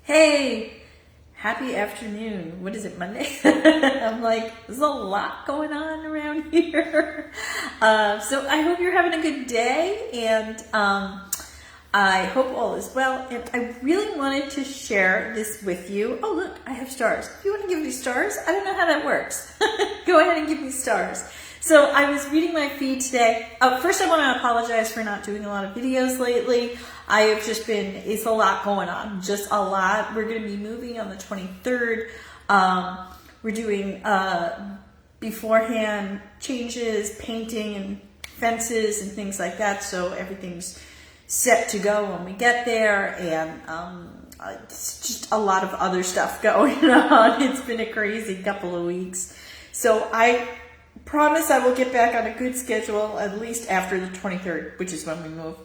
Hey, happy afternoon. What is it, Monday? I'm like, there's a lot going on around here. So I hope you're having a good day, and I hope all is well. And I really wanted to share this with you. Oh, look, I have stars. If you want to give me stars, I don't know how that works. Go ahead and give me stars. So I was reading my feed today. First, I want to apologize for not doing a lot of videos lately. I have just been, it's a lot going on, just a lot. We're going to be moving on the 23rd. We're doing beforehand changes, painting and fences and things like that. So everything's set to go when we get there. And it's just a lot of other stuff going on. It's been a crazy couple of weeks. So I promise I will get back on a good schedule at least after the 23rd, which is when we move.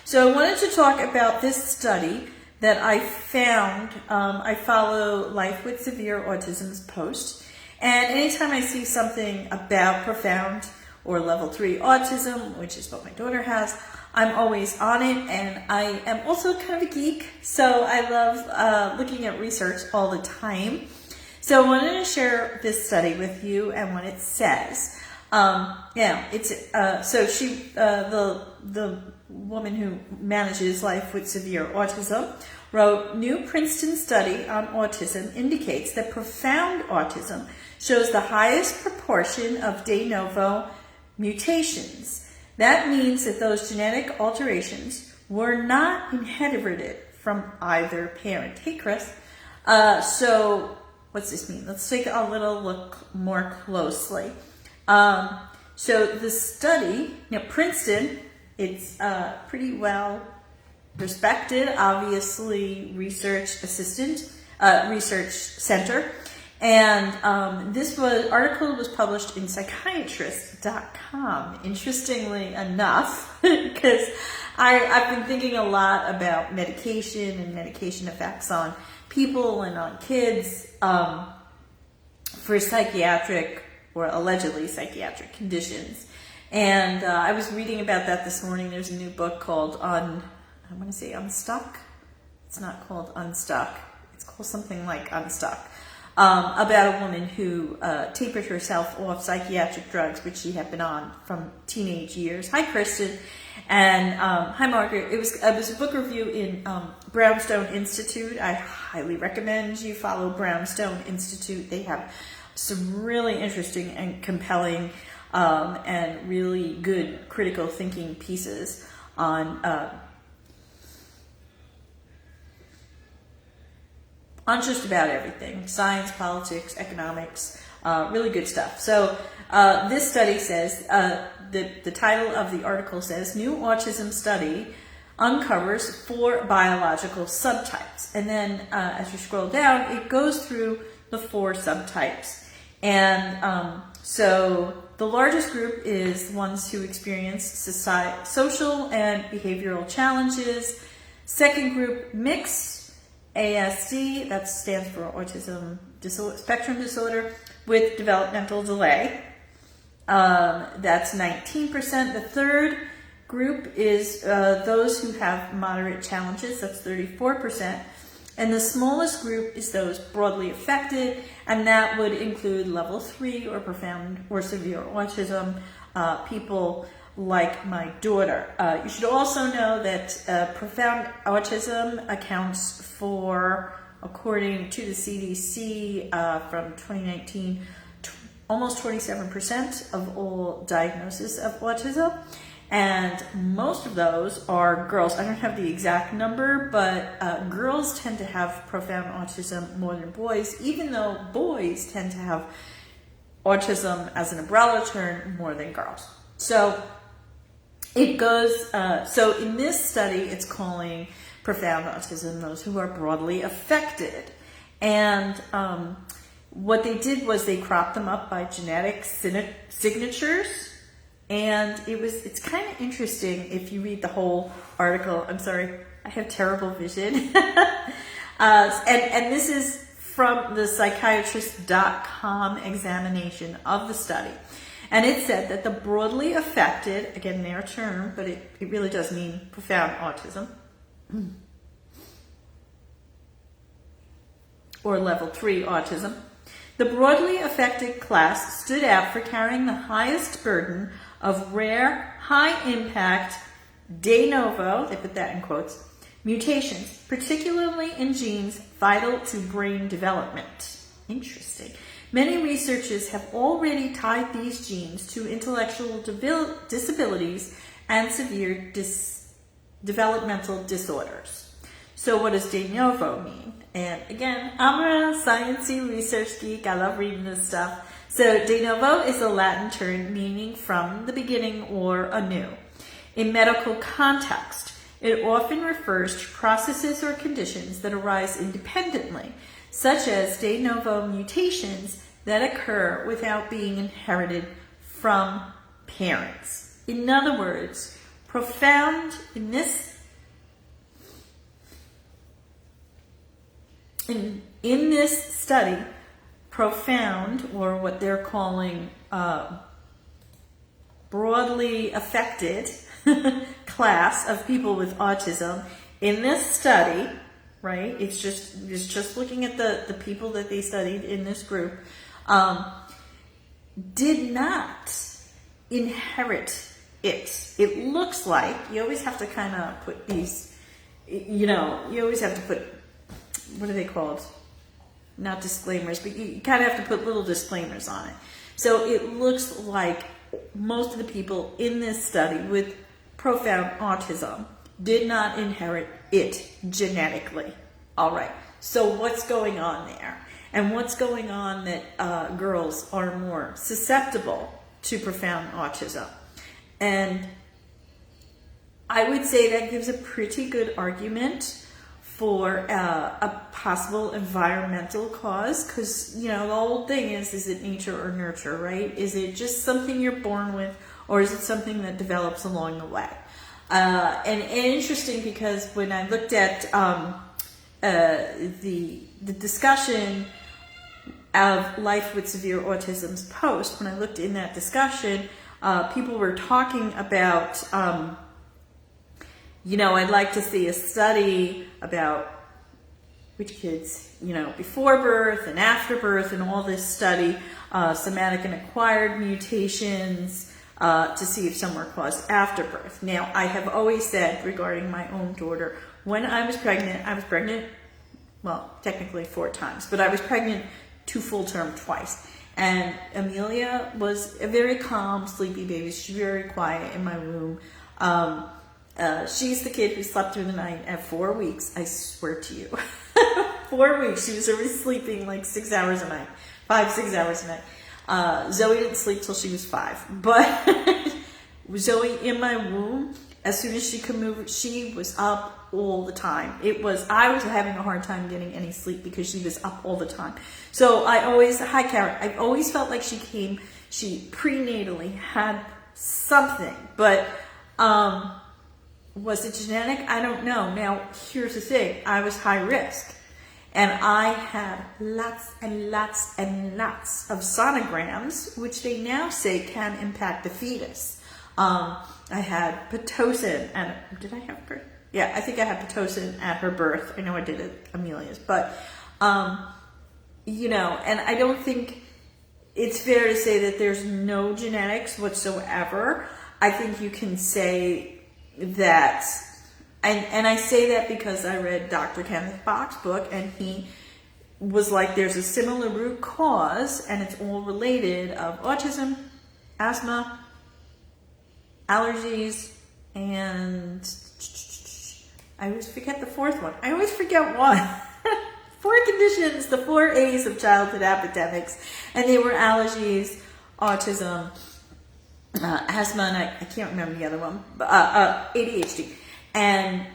So I wanted to talk about this study that I found. I follow Life with Severe Autism's post, and anytime I see something about profound or level 3 autism, which is what my daughter has, I'm always on it. And I am also kind of a geek, so I love looking at research all the time. So I wanted to share this study with you and what it says. The woman who manages Life with Severe Autism wrote, new Princeton study on autism indicates that profound autism shows the highest proportion of de novo mutations. That means that those genetic alterations were not inherited from either parent. Hey, Chris. So what's this mean? Let's take a little look more closely. So the study, Princeton, it's pretty well respected, obviously research center. And this article was published in psychiatrist.com, interestingly enough, because I've been thinking a lot about medication and medication effects on people and on kids for psychiatric or allegedly psychiatric conditions. And I was reading about that this morning. There's a new book called Unstuck. It's not called Unstuck. It's called something like Unstuck. About a woman who tapered herself off psychiatric drugs, which she had been on from teenage years. Hi, Kristen. And hi, Margaret. It was a book review in Brownstone Institute. I highly recommend you follow Brownstone Institute. They have some really interesting and compelling and really good critical thinking pieces on just about everything. Science, politics, economics, really good stuff. So this study says, the title of the article says, new autism study uncovers 4 biological subtypes. And then as you scroll down, it goes through the 4 subtypes. And so the largest group is the ones who experience social and behavioral challenges. Second group, mixed ASD, that stands for autism spectrum disorder with developmental delay. That's 19%. The third group is those who have moderate challenges. That's 34%. And the smallest group is those broadly affected, and that would include level 3 or profound or severe autism, people like my daughter. You should also know that profound autism accounts for, according to the CDC from 2019, almost 27% of all diagnoses of autism. And most of those are girls. I don't have the exact number, but girls tend to have profound autism more than boys, even though boys tend to have autism as an umbrella term more than girls. So it goes, so in this study, it's calling profound autism those who are broadly affected. And what they did was they cropped them up by genetic signatures. And it's kind of interesting if you read the whole article. I'm sorry, I have terrible vision. And this is from the psychiatrist.com examination of the study. And it said that the broadly affected, again, their term, but it really does mean profound autism, or level 3 autism. The broadly affected class stood out for carrying the highest burden of rare, high-impact, de novo, they put that in quotes, mutations, particularly in genes vital to brain development. Interesting. Many researchers have already tied these genes to intellectual disabilities and severe developmental disorders. So what does de novo mean? And again, I'm a sciencey research geek. I love reading this stuff. So de novo is a Latin term meaning from the beginning or anew. In medical context, it often refers to processes or conditions that arise independently, such as de novo mutations that occur without being inherited from parents. In other words, profound in this study, profound, or what they're calling broadly affected class of people with autism, in this study, right, it's just looking at the people that they studied in this group, did not inherit it. It looks like, you always have to kind of put these, you always have to put, what are they called? Not disclaimers, but you kind of have to put little disclaimers on it. So it looks like most of the people in this study with profound autism did not inherit it genetically. All right. So what's going on there? And what's going on that girls are more susceptible to profound autism? And I would say that gives a pretty good argument for a possible environmental cause, because the whole thing is it nature or nurture, right? Is it just something you're born with, or is it something that develops along the way? And interesting, because when I looked at the discussion of Life with Severe Autism's post, when I looked in that discussion, people were talking about I'd like to see a study about which kids, before birth and after birth, and all this study, somatic and acquired mutations, to see if some were caused after birth. Now, I have always said regarding my own daughter, when I was pregnant, well, technically 4 times, but I was pregnant 2 full term twice. And Amelia was a very calm, sleepy baby. She's very quiet in my room. She's the kid who slept through the night at 4 weeks. I swear to you. 4 weeks. She was already sleeping like 6 hours a night. 5-6 hours a night. Zoe didn't sleep till she was 5. But Zoe in my womb, as soon as she could move, she was up all the time. I was having a hard time getting any sleep because she was up all the time. So hi Karen, I always felt like she prenatally had something, but was it genetic? I don't know. Now, here's the thing. I was high risk, and I had lots and lots and lots of sonograms, which they now say can impact the fetus. I had Pitocin, and did I have her? Yeah, I think I had Pitocin at her birth. I know I did at Amelia's, but, and I don't think it's fair to say that there's no genetics whatsoever. I think you can say that, and I say that because I read Dr. Kenneth Bach's book, and he was like, there's a similar root cause, and it's all related, of autism, asthma, allergies, and I always forget the 4th one. I always forget one. 4 conditions, the 4 A's of childhood epidemics, and they were allergies, autism, asthma, and I can't remember the other one, ADHD, and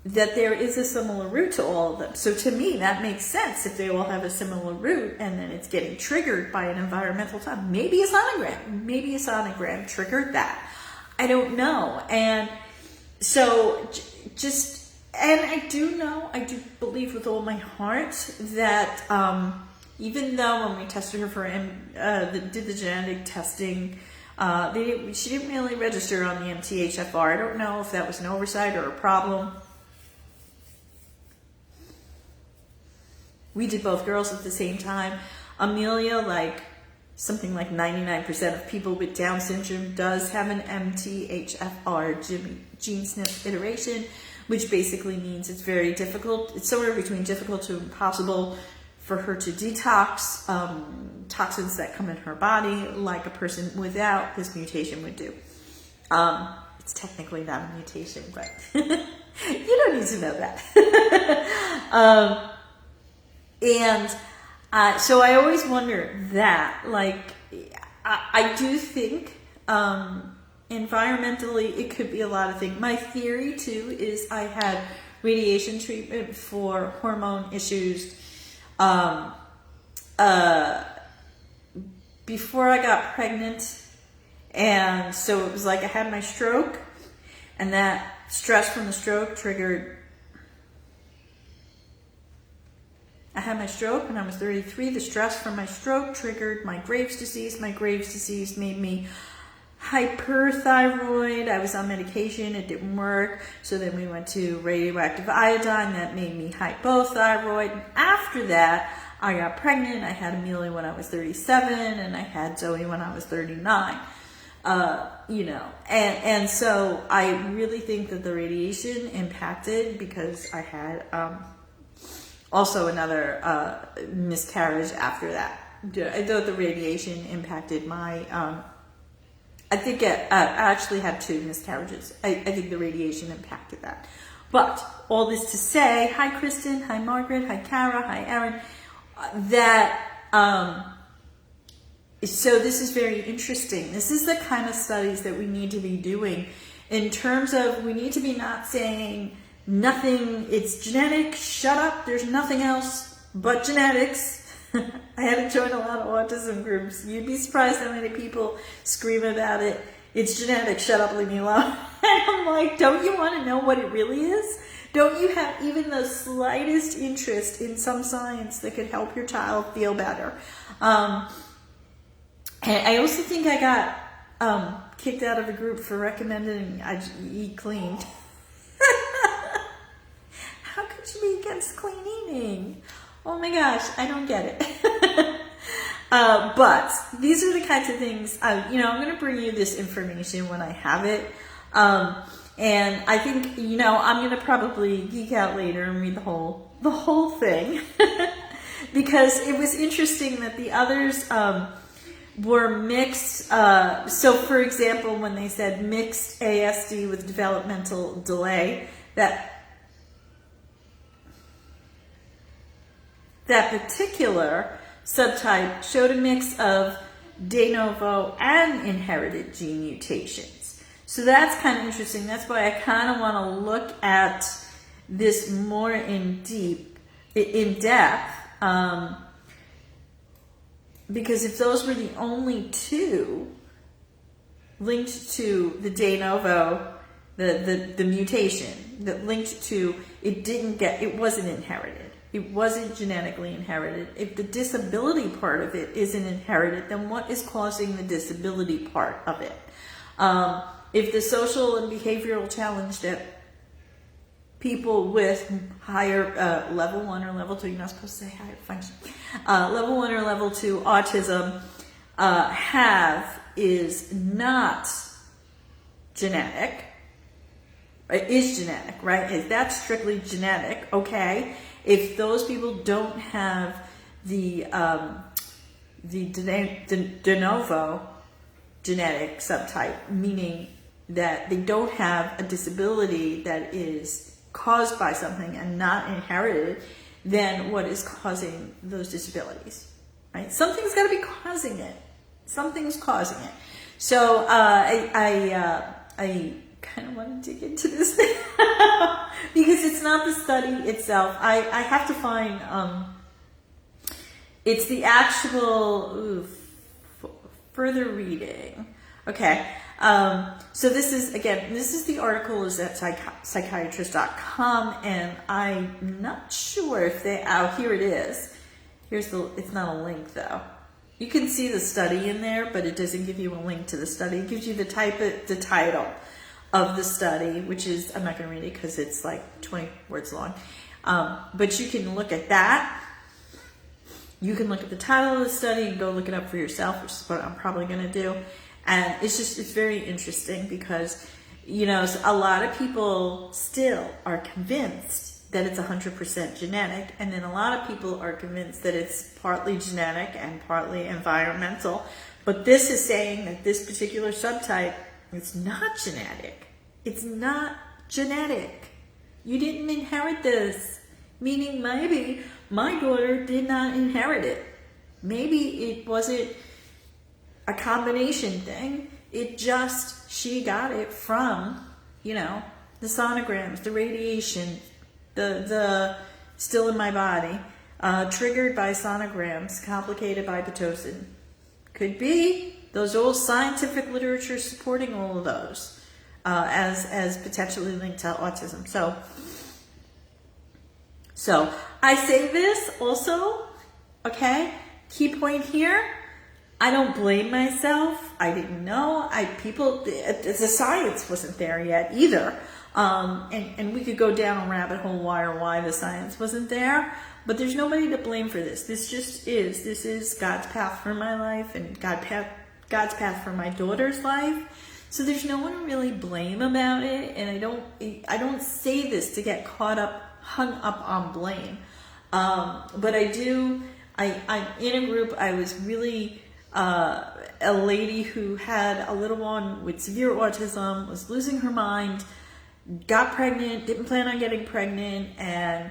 that there is a similar root to all of them. So to me, that makes sense if they all have a similar root, and then it's getting triggered by an environmental time. Maybe a sonogram triggered that. I don't know. And so and I do believe with all my heart that even though when we tested her for did the genetic testing, she didn't really register on the MTHFR. I don't know if that was an oversight or a problem. we did both girls at the same time. Amelia, like something like 99% of people with Down syndrome, does have an MTHFR gene SNP iteration, which basically means it's very difficult. It's somewhere between difficult to impossible for her to detox toxins that come in her body like a person without this mutation would do. It's technically not a mutation, but you don't need to know that. So I always wonder that, like, I do think environmentally it could be a lot of things. My theory too is I had radiation treatment for hormone issues before I got pregnant, and so it was like I had my stroke, and that stress from the stroke triggered. I had my stroke when I was 33. The stress from my stroke triggered my Graves' disease. My Graves' disease made me hyperthyroid. I was on medication. It didn't work. So then we went to radioactive iodine. That made me hypothyroid. After that, I got pregnant. I had Amelia when I was 37, and I had Zoe when I was 39. And so I really think that the radiation impacted, because I had also another miscarriage after that. I thought the radiation impacted my, I think I actually had 2 miscarriages. I think the radiation impacted that. But all this to say, hi Kristen, hi Margaret, hi Kara, hi Erin, so this is very interesting. This is the kind of studies that we need to be doing in terms of, we need to be not saying nothing, it's genetic, shut up, there's nothing else but genetics. I had to join a lot of autism groups. You'd be surprised how many people scream about it. It's genetic, shut up, leave me alone. And I'm like, don't you want to know what it really is? Don't you have even the slightest interest in some science that could help your child feel better? And I also think I got kicked out of a group for recommending I eat clean. How could you be against clean eating? Oh my gosh, I don't get it. But these are the kinds of things, I'm going to bring you this information when I have it. And I think, I'm going to probably geek out later and read the whole thing. Because it was interesting that the others were mixed. So for example, when they said mixed ASD with developmental delay, that particular subtype showed a mix of de novo and inherited gene mutations. So that's kind of interesting. That's why I kind of want to look at this more in depth, because if those were the only 2 linked to the de novo, the mutation that linked to it wasn't inherited. It wasn't genetically inherited. If the disability part of it isn't inherited, then what is causing the disability part of it? If the social and behavioral challenge that people with higher level 1 or level 2, you're not supposed to say higher function, level 1 or level 2 autism have is not genetic. It is genetic, right? If that's strictly genetic, okay. If those people don't have the de novo genetic subtype, meaning that they don't have a disability that is caused by something and not inherited, then what is causing those disabilities, right? Something's got to be causing it. Something's causing it. So I kind of want to dig into this because it's not the study itself. I have to find it's the actual further reading. Okay. So this is the article is at psychiatrist.com, and I'm not sure if here it is. It's not a link though. You can see the study in there, but it doesn't give you a link to the study. It gives you the title of the study, which is, I'm not going to read it because it's like 20 words long. But you can look at that. You can look at the title of the study and go look it up for yourself, which is what I'm probably going to do. And it's very interesting because, a lot of people still are convinced that it's 100% genetic, and then a lot of people are convinced that it's partly genetic and partly environmental. But this is saying that this particular subtype is not genetic. It's not genetic. You didn't inherit this. Meaning maybe my daughter did not inherit it. Maybe it wasn't a combination thing. She got it from, the sonograms, the radiation, the still in my body, triggered by sonograms, complicated by Pitocin. Could be. Those old scientific literature supporting all of those as potentially linked to autism. So I say this also, okay? Key point here, I don't blame myself. I didn't know. The science wasn't there yet either. And we could go down a rabbit hole why the science wasn't there. But there's nobody to blame for this. This just is. This is God's path for my life and God's path for my daughter's life. So there's no one to really blame about it. And I don't say this to get hung up on blame. But I'm in a group. I was really a lady who had a little one with severe autism, was losing her mind, got pregnant, didn't plan on getting pregnant, and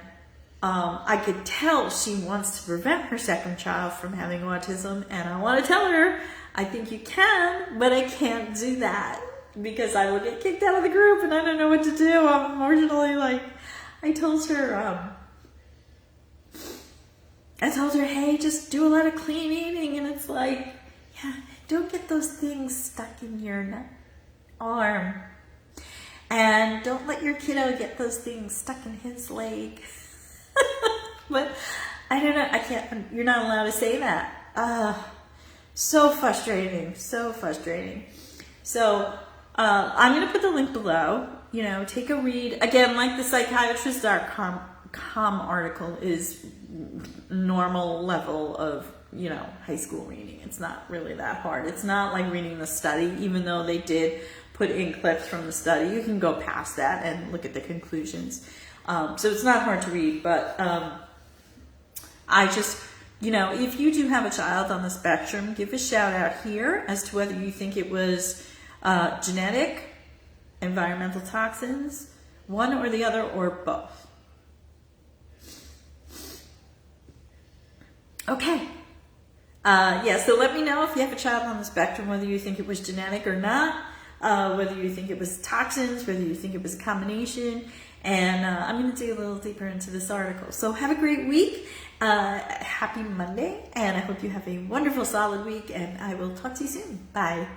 I could tell she wants to prevent her second child from having autism, and I want to tell her, I think you can, but I can't do that because I will get kicked out of the group and I don't know what to do. I'm emotionally I told her, hey, just do a lot of clean eating, and it's don't get those things stuck in your arm. And don't let your kiddo get those things stuck in his leg. But I don't know, I can't, you're not allowed to say that. So frustrating. So, I'm going to put the link below, take a read. Again, like the psychiatrist.com article is normal level of, high school reading. It's not really that hard. It's not like reading the study, even though they did put in clips from the study. You can go past that and look at the conclusions. So it's not hard to read, but I just, if you do have a child on the spectrum, give a shout out here as to whether you think it was genetic, environmental toxins, one or the other, or both. Okay. So let me know if you have a child on the spectrum, whether you think it was genetic or not, whether you think it was toxins, whether you think it was a combination, and I'm going to dig a little deeper into this article. So have a great week, happy Monday, and I hope you have a wonderful, solid week, and I will talk to you soon. Bye.